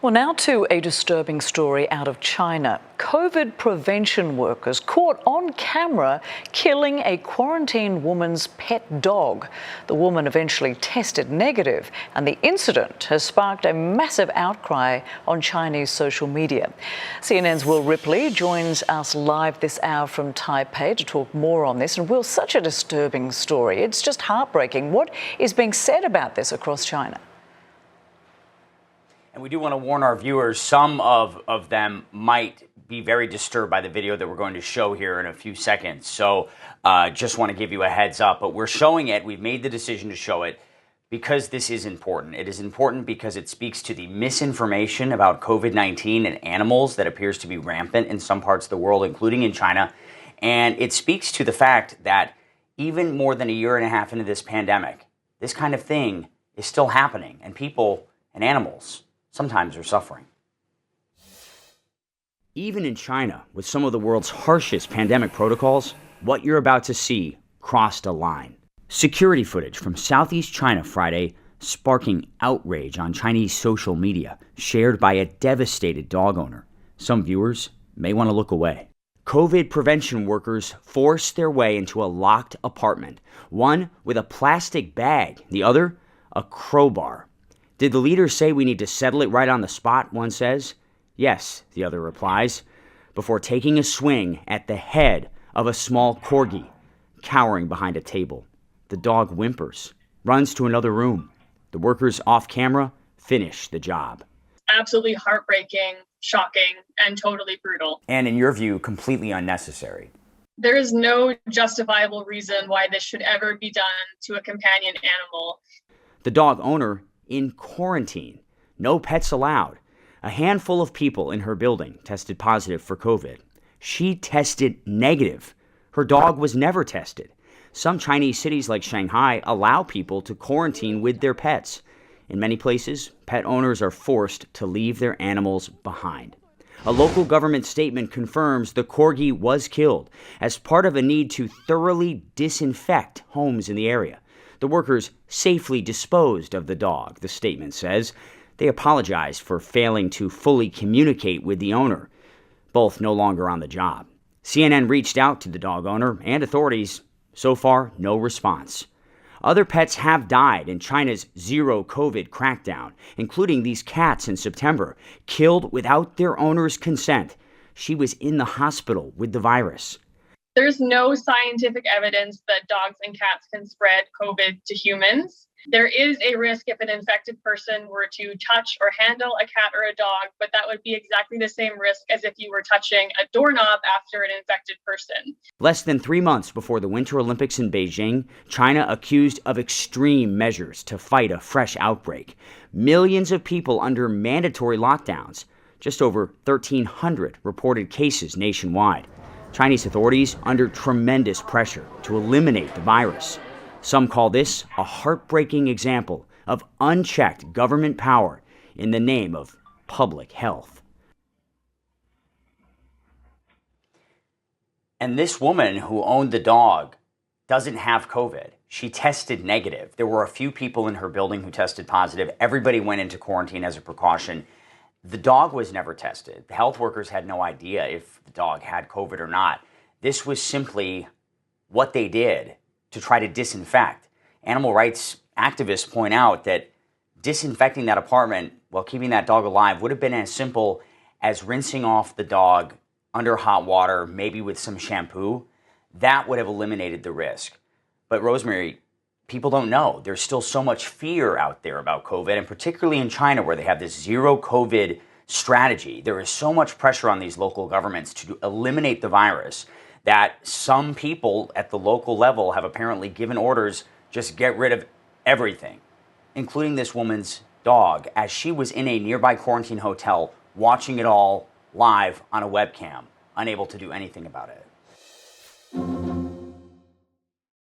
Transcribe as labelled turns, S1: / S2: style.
S1: Well, now to a disturbing story out of China. COVID prevention workers caught on camera killing a quarantined woman's pet dog. The woman eventually tested negative, and the incident has sparked a massive outcry on Chinese social media. CNN's Will Ripley joins us live this hour from Taipei to talk more on this. And Will, such a disturbing story. It's just heartbreaking. What is being said about this across China?
S2: And we do want to warn our viewers, some of them might be very disturbed by the video that we're going to show here in a few seconds. So just want to give you a heads up. But we're showing it. We've made the decision to show it because this is important. It is important because it speaks to the misinformation about COVID-19 and animals that appears to be rampant in some parts of the world, including in China. And it speaks to the fact that even more than a year and a half into this pandemic, this kind of thing is still happening, and people and animals sometimes are suffering. Even in China, with some of the world's harshest pandemic protocols, what you're about to see crossed a line. Security footage from Southeast China Friday sparking outrage on Chinese social media, shared by a devastated dog owner. Some viewers may want to look away. COVID prevention workers forced their way into a locked apartment, one with a plastic bag, the other a crowbar. Did the leader say we need to settle it right on the spot, one says? Yes, the other replies, before taking a swing at the head of a small corgi, cowering behind a table. The dog whimpers, runs to another room. The workers off camera finish the job.
S3: Absolutely heartbreaking, shocking, and totally brutal.
S2: And in your view, completely unnecessary.
S3: There is no justifiable reason why this should ever be done to a companion animal.
S2: The dog owner in quarantine. No pets allowed. A handful of people in her building tested positive for COVID. She tested negative. Her dog was never tested. Some Chinese cities like Shanghai allow people to quarantine with their pets. In many places, pet owners are forced to leave their animals behind. A local government statement confirms the corgi was killed as part of a need to thoroughly disinfect homes in the area. The workers safely disposed of the dog, the statement says. They apologized for failing to fully communicate with the owner, both no longer on the job. CNN reached out to the dog owner and authorities. So far, no response. Other pets have died in China's zero COVID crackdown, including these cats in September, killed without their owner's consent. She was in the hospital with the virus.
S3: There's no scientific evidence that dogs and cats can spread COVID to humans. There is a risk if an infected person were to touch or handle a cat or a dog, but that would be exactly the same risk as if you were touching a doorknob after an infected person.
S2: Less than 3 months before the Winter Olympics in Beijing, China accused of extreme measures to fight a fresh outbreak. Millions of people under mandatory lockdowns. Just over 1,300 reported cases nationwide. Chinese authorities under tremendous pressure to eliminate the virus. Some call this a heartbreaking example of unchecked government power in the name of public health. And this woman who owned the dog doesn't have COVID. She tested negative. There were a few people in her building who tested positive. Everybody went into quarantine as a precaution. The dog was never tested. The health workers had no idea if the dog had COVID or not. This was simply what they did to try to disinfect. Animal rights activists point out that disinfecting that apartment while keeping that dog alive would have been as simple as rinsing off the dog under hot water, maybe with some shampoo. That would have eliminated the risk. But Rosemary, people don't know. There's still so much fear out there about COVID, and particularly in China where they have this zero COVID strategy. There is so much pressure on these local governments to eliminate the virus that some people at the local level have apparently given orders, just get rid of everything, including this woman's dog, as she was in a nearby quarantine hotel watching it all live on a webcam, unable to do anything about it.